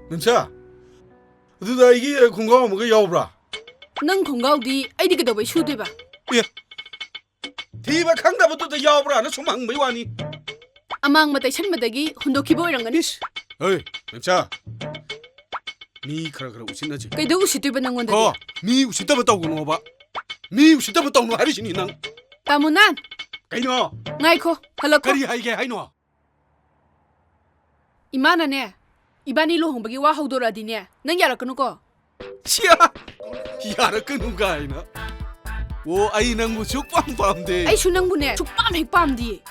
ꯅꯪꯁꯥ ꯑꯗꯨꯗ ꯑꯩꯒꯤ ꯈꯣꯡꯒ꯭ꯔꯥꯎ ꯑꯃꯒ ꯌꯥꯎꯕ꯭ꯔꯥ ꯅꯪ ꯈꯣꯡꯒ꯭ꯔꯥꯎꯗꯤ ꯑꯩꯗꯤ ꯀꯩꯗꯧꯕꯩ ꯁꯨꯗꯣꯏꯕ ꯑꯦ ꯊꯤꯕ ꯈꯪꯗꯕꯗꯨꯗ ꯌꯥꯎꯕ꯭ꯔꯥꯅ ꯁꯨꯝ ꯍꯪꯕꯩ ꯋꯥꯅꯤ ꯑꯃꯥꯡꯕ ꯇꯩꯁꯟꯕꯗꯒꯤ ꯍꯨꯟꯗꯣꯛꯈꯤꯕ ꯑꯣꯏꯔꯝꯒꯅꯤ ꯍꯣꯏ ꯅꯪꯁꯥ ꯃꯤ ꯈꯔ ꯎꯁꯤꯠꯅꯁꯤ ꯀꯩꯗꯧ ꯎꯁꯤꯠꯇꯣꯏꯕ ꯅꯪꯉꯣꯟꯗꯗꯤ ꯀꯣ ꯃꯤ ꯎꯁꯤꯠꯇꯕ ꯇꯧꯒꯅꯣꯕ ꯃꯤ ꯎꯁꯤꯠꯇꯕ ꯇꯧꯅꯣ ꯍꯥꯏꯔꯤꯁꯤꯅꯤ ꯅꯪ ꯇꯥꯃꯨꯅꯥꯟ ꯀꯩꯅꯣ ꯉꯥꯏꯈꯣ ꯍꯜꯂꯛꯈꯣ ꯀꯔꯤ ꯍꯥꯏꯒꯦ ꯍꯥꯏꯅꯣ ꯏꯃꯥꯅꯅꯦ ꯏꯕꯥꯅꯤ ꯂꯨꯍꯣꯡꯕꯒꯤ ꯋꯥ ꯍꯧꯗꯣꯔꯛꯑꯗꯤꯅꯦ ꯅꯪ ꯌꯥꯔꯛꯀꯅꯨꯀꯣ ꯁꯤꯌꯥ ꯌꯥꯔꯛꯀꯅꯨ ꯀꯥꯏꯅ ꯑꯣ ꯑꯩ ꯅꯪꯕꯨ ꯁꯨꯛꯄꯥꯝ ꯄꯥꯝꯗꯦ ꯑꯩꯁꯨ ꯅꯪꯕꯨꯅꯦ ꯁꯨꯛꯄꯥꯝ ꯍꯦꯛ ꯄꯥꯝꯗꯤꯌꯦ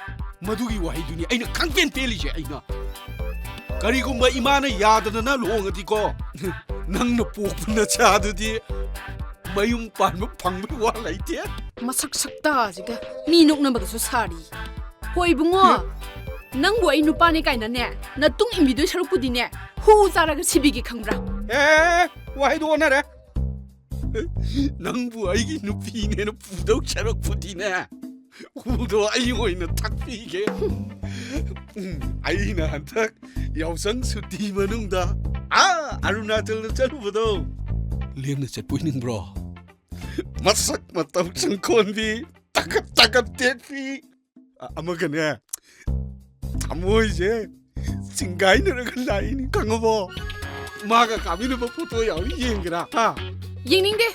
ꯃꯗꯨꯒꯤ ꯋꯥꯍꯩꯗꯨꯅꯤ ꯑꯩꯅ ꯈꯪꯄꯦꯟ ꯄꯦꯜꯂꯤꯁꯦ ꯑꯩꯅ ꯀꯔꯤꯒꯨꯝꯕ ꯏꯃꯥꯅ ꯌꯥꯗꯗꯅ ꯂꯨꯍꯣꯡꯉꯗꯤꯀꯣ ꯅꯪꯅ ꯄꯣꯛꯄ ꯅꯆꯥꯗꯨꯗꯤ ꯃꯌꯨꯝ ꯄꯥꯟꯕ ꯐꯪꯕꯒꯤ ꯋꯥ ꯂꯩꯇꯦ ꯃꯁꯛ ꯁꯛꯇꯥꯁꯤꯒ ꯃꯤ ꯅꯣꯛꯅꯕꯒꯁꯨ ꯁꯥꯔꯤ ꯍꯣꯏ ꯏꯕꯨꯡꯉꯣ ꯅꯪꯕꯨ ꯑꯩ ꯅꯨꯄꯥꯅꯦ ꯀꯥꯏꯅꯅꯦ ꯅꯇꯨꯡ ꯏꯟꯕꯤꯗꯣꯏ ꯁꯔꯨꯛꯄꯨꯗꯤꯅꯦ ꯍꯨ ꯆꯥꯔꯒ ꯁꯤꯕꯤꯒꯦ ꯈꯪꯕ꯭ꯔꯥ ꯋꯥꯍꯩꯗꯣ ꯑꯣꯟꯅꯔꯦ ꯅꯪꯕꯨ ꯑꯩꯒꯤ ꯅꯨꯄꯤꯅꯦꯅ ꯄꯨꯗꯧ ꯁꯔꯨꯛꯄꯨꯗꯤꯅꯦ ꯍꯨꯗꯣ ꯑꯩ ꯑꯣꯏꯅ ꯊꯛꯄꯤꯒꯦ ꯑꯩꯅ ꯍꯟꯗꯛ ꯌꯥꯎꯁꯪ ꯁꯨꯇꯤ ꯃꯅꯨꯡꯗ ꯑꯔꯨꯅꯥꯆꯜꯗ ꯆꯠꯂꯨꯕꯗꯣ ꯂꯦꯝꯅ ꯆꯠꯄ ꯑꯣꯏꯅꯤꯡꯕ꯭ꯔꯣ ꯃꯁꯛ ꯃꯇꯧ ꯆꯪꯈꯣꯟꯕꯤ ꯇꯀꯠ ꯇꯀꯠ ꯇꯦꯛꯄꯤ ꯑꯃꯒꯅꯦ ꯊꯃꯣꯏꯁꯦ ꯆꯤꯡꯒꯥꯏꯅꯔꯒ ꯂꯥꯛꯏꯅꯤ ꯈꯪꯉꯕꯣ 마가 가미는 뭐 포토 야우 얘기라 아 ꯌꯦꯡꯅꯤꯡꯗꯦ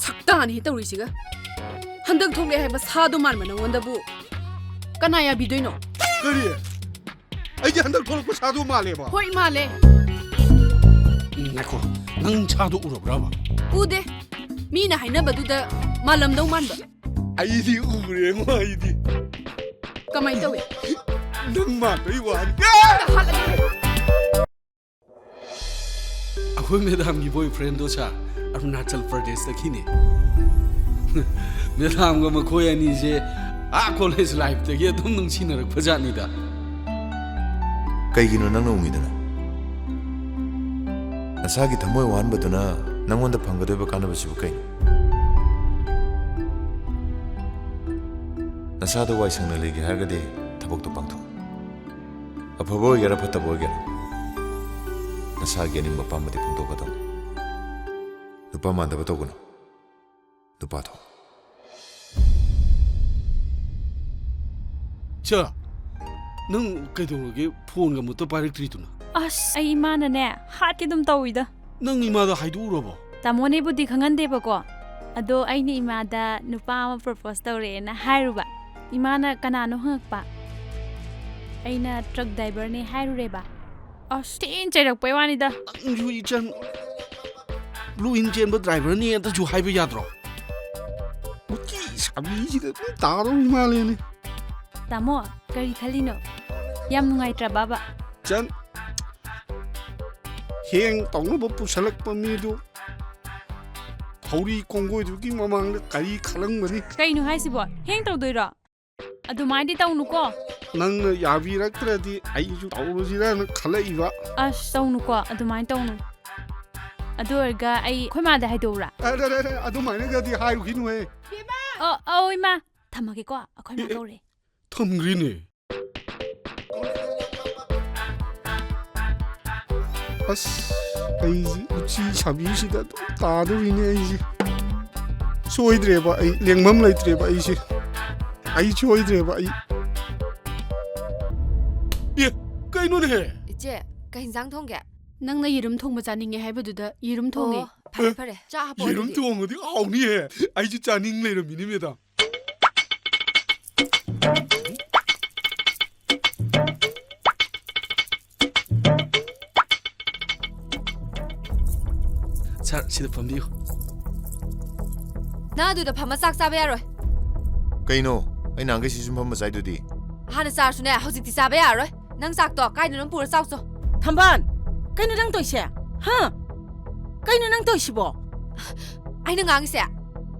ꯁꯛꯇꯥꯅꯤ ꯇꯧꯔꯤꯁꯤꯒ ꯍꯟꯗꯛ ꯊꯣꯛꯂꯦ ꯍꯥꯏꯕ ꯁꯥꯗꯣ ꯃꯥꯟꯕ ꯅꯪꯉꯣꯟꯗꯕꯨ ꯀꯅꯥ ꯌꯥꯕꯤꯗꯣꯏꯅꯣ 그리 이제 한달 돌고 사도 말해 봐 ꯍꯣꯏ ꯃꯥꯜꯂꯦ 나코 능 차도 울어보라 봐 우대 미나 하이나바두다 말람도 만바 아이디 우그래 뭐 아이디 까마이 떠왜 능만 이완 अखोई मैडम की बॉयफ्रेंड दो सा अरुणाचल प्रदेश तक ही ने मैडम का मखोई अनी से कॉलेज लाइफ तक ये तुम नंसी नरक फजानी दा कई गिनो नंग उमीदना नसागी थमोय वान बदुना नंगोंद फंगदोब कानबसिबु कई नसादो वाई संग लेगे हारगदे थबक तो पांगथो अफबो गेरा फतबो गेरा नसागी निम्ब पामदि फंगदोगदो नुपा मांदब तोगनो नुपा थो चा नंग कइदोगे फोन गा मुतो पारिक्ट्रीतुना ꯑꯁ ꯑꯩ ꯏꯃꯥꯅꯅꯦ ꯍꯥꯠꯀꯦ ꯑꯗꯨꯝ ꯇꯧꯋꯤꯗ ꯅꯪ ꯏꯃꯥꯗ ꯍꯥꯏꯗꯣꯛꯎꯔꯕꯣ ꯇꯥꯃꯣꯅꯦꯕꯨꯗꯤ ꯈꯪꯍꯟꯗꯦꯕꯀꯣ ꯑꯗꯣ ꯑꯩꯅ ꯏꯃꯥꯗ ꯅꯨꯄꯥ ꯑꯃ ꯄ꯭ꯔꯣꯄꯣꯁ ꯇꯧꯔꯦꯅ ꯍꯥꯏꯔꯨꯕ ꯏꯃꯥꯅ ꯀꯅꯥꯅꯣ ꯍꯪꯉꯛꯄ ꯑꯩꯅ ꯇ꯭ꯔꯛ ꯗ꯭राइꯚꯔꯅꯦ ꯍꯥꯏꯔꯨꯔꯦꯕ ꯑꯁ ꯊꯤꯅ ꯆꯩꯔꯛꯄꯩ ꯋꯥꯅꯤꯗ ꯅꯪꯁꯨ ꯏꯆꯟ ꯕ꯭ꯂꯨ ꯏꯟ ꯆꯦꯟꯕ ꯗ꯭ꯔꯥꯏꯚꯔꯅꯦ ꯑꯗꯨꯁꯨ ꯍꯥꯏꯕ ꯌꯥꯗ꯭ꯔꯣ ꯎꯆꯤ ꯁꯥꯕꯤꯁꯤꯗ ꯇꯥꯗꯧ ꯃꯥꯜꯂꯦꯅꯦ ꯇꯥꯃꯣ ꯀꯔꯤ ꯈꯜꯂꯤꯅꯣ ꯌꯥꯝ ꯅꯨꯡꯉꯥꯏꯇ꯭ꯔꯕꯕ ꯆꯟ ꯍꯦꯡ ꯇꯧꯅꯕ ꯄꯨꯁꯜꯂꯛꯄ ꯃꯤꯗꯨ ꯍꯧꯔꯤ ꯀꯣꯡꯒꯣꯏꯗꯨꯒꯤ ꯃꯃꯥꯡꯗ ꯀꯔꯤ ꯈꯜꯂꯝꯒꯅꯤ ꯀꯩꯅꯣ ꯍꯥꯏꯁꯤꯕꯣ ꯍꯦꯡ ꯇꯧꯗꯣꯏꯔꯣ ꯑꯗꯨꯃꯥꯏꯅꯗꯤ ꯇꯧꯅꯨꯀꯣ ꯅꯪꯅ ꯌꯥꯕꯤꯔꯛꯇ꯭ꯔꯗꯤ ꯑꯩꯁꯨ ꯇꯧꯔꯁꯤꯔꯅ ꯈꯜꯂꯛꯏꯕ ꯑꯁ ꯇꯧꯅꯨꯀꯣ ꯑꯗꯨꯃꯥꯏꯅ ꯇꯧꯅꯨ ꯑꯗꯨ ꯑꯣꯏꯔꯒ ꯑꯩ ꯑꯩꯈꯣꯏ ꯃꯥꯗ ꯍꯥꯏꯗꯣꯛꯎꯔꯥ ꯑꯗꯨꯃꯥꯏꯅꯒꯗꯤ ꯍꯥꯏꯔꯨꯈꯤꯅꯨꯍꯦ ꯑꯧ ꯏꯃꯥ ꯊꯝꯃꯒꯦꯀꯣ ꯑꯩꯈꯣꯏ ꯃꯥ ꯀꯧꯔꯦ ꯊꯝꯈ꯭ꯔꯤꯅꯦ ꯑꯁ ꯑꯩꯁꯤ ꯎꯆꯤ ꯁꯥꯕꯤꯁꯤꯗ ꯑꯗꯨꯝ ꯇꯥꯗꯣꯔꯤꯅꯦ ꯑꯩꯁꯦ ꯁꯣꯏꯗ꯭ꯔꯦꯕ ꯑꯩ ꯂꯦꯡꯐꯝ ꯂꯩꯇ꯭ꯔꯦꯕ ꯑꯩꯁꯦ ꯑꯩ ꯁꯣꯏꯗ꯭ꯔꯦꯕ ꯑꯩ ꯑꯦ ꯀꯩꯅꯣꯅꯦ 이제 ꯀꯩ ꯍꯤꯟꯖꯥꯡ ꯊꯣꯡꯒꯦ ꯅꯪꯅ ꯌꯦꯔꯨꯝ ꯊꯣꯡꯕ ꯆꯥꯅꯤꯡꯉꯦ ꯍꯥꯏꯕꯗꯨꯗ ꯌꯦꯔꯨꯝ ꯊꯣꯡꯉꯦ ꯐꯔꯦ ꯐꯔꯦ ꯆꯥ ꯍꯥꯞꯄꯣ ꯌꯦꯔꯨꯝ ꯊꯣꯡꯉꯗꯤ ꯍꯥꯎꯅꯤꯍꯦ ꯑꯩꯁꯨ ꯆꯥꯅꯤꯡ ꯂꯩꯔꯝꯃꯤꯅꯤ ꯃꯦꯗꯥꯝ ꯁꯥꯔ ꯁꯤꯗ ꯐꯝꯕꯤꯌꯨ ꯅꯪ ꯑꯗꯨꯗ ꯐꯝꯃ ꯆꯥꯛ ꯆꯥꯕ ꯌꯥꯔꯣꯏ कईनो अई नांगे सिसुम फम मसाइदुदी ꯍꯥꯟꯅ ꯆꯥꯔꯁꯨꯅꯦ ꯍꯧꯖꯤꯛꯇꯤ ꯆꯥꯕ ꯌꯥꯔꯣꯏ ꯅꯪ ꯆꯥꯛꯇꯣ ꯀꯥꯏꯗꯅꯣ ꯄꯨꯔ ꯆꯥꯎꯆꯣ ꯊꯝꯕꯥꯜ ꯀꯩꯅꯣ ꯅꯪ ꯇꯧꯏꯁꯦ ꯍꯥ ꯀꯩꯅꯣ ꯅꯪ ꯇꯧꯏꯁꯤꯕꯣ ꯑꯩꯅ ꯉꯥꯡꯉꯤꯁꯦ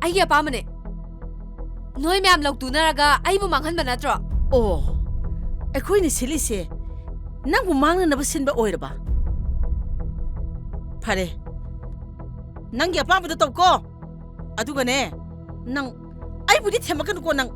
ꯑꯩꯒꯤ ꯑꯄꯥꯝꯕꯅꯦ ꯅꯣꯏ ꯃꯌꯥꯝ ꯂꯧꯇꯨꯅꯔꯒ ꯑꯩꯕꯨ ꯃꯥꯡꯍꯟꯕ ꯅꯠꯇ꯭ꯔꯣ ꯑꯣ ꯑꯩꯈꯣꯏꯅ ꯁꯤꯜꯂꯤꯁꯦ ꯅꯪꯕꯨ ꯃꯥꯡꯅꯅꯕ ꯁꯤꯟꯕ ꯑꯣꯏꯔꯕ ꯐꯔꯦ ꯅꯪꯒꯤ ꯑꯄꯥꯝꯕꯗꯣ ꯇꯧꯀꯣ ꯑꯗꯨꯒꯅꯦ ꯅꯪ ꯑꯩꯕꯨꯗꯤ ꯊꯦꯝꯃꯛꯀꯅꯨꯀꯣ ꯅꯪ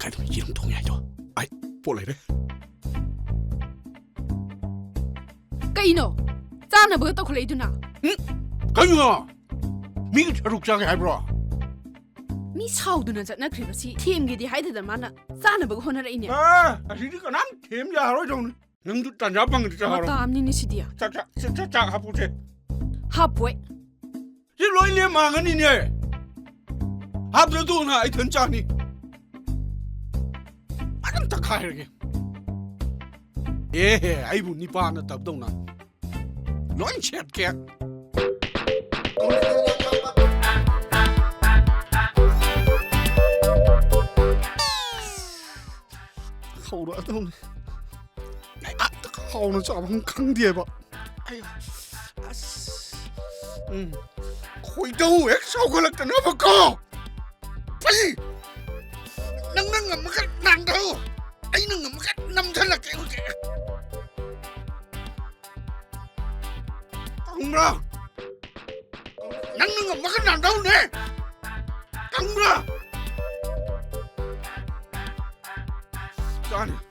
kai tu yiram thong ya yo ai po lai de kaino chana ba to khlei duna kai yo mi tharuk cha ga bro mi sau duna jat na khriba si thiem gi di haida da mana chana ba hona ra ine asi di kanam them ya ro jong nang du tan ja bang di cha ro ta amni ni sidia cha ha pu the ha poi ji loi le ma ngani ne ha bro du na ai thon cha ni adam ta khai re ai bu ni pa na tab dong na loi chet ke khâu đó không này khâu nó chọn không khăng địa bạ ai khôi đâu ấy sao có lực nó mà co phải nâng ngầm cái nàng đâu ấy nâng ngầm cái năm thân là kiểu kìa không ra nâng ngầm cái nàng đâu nè không ra Johnny.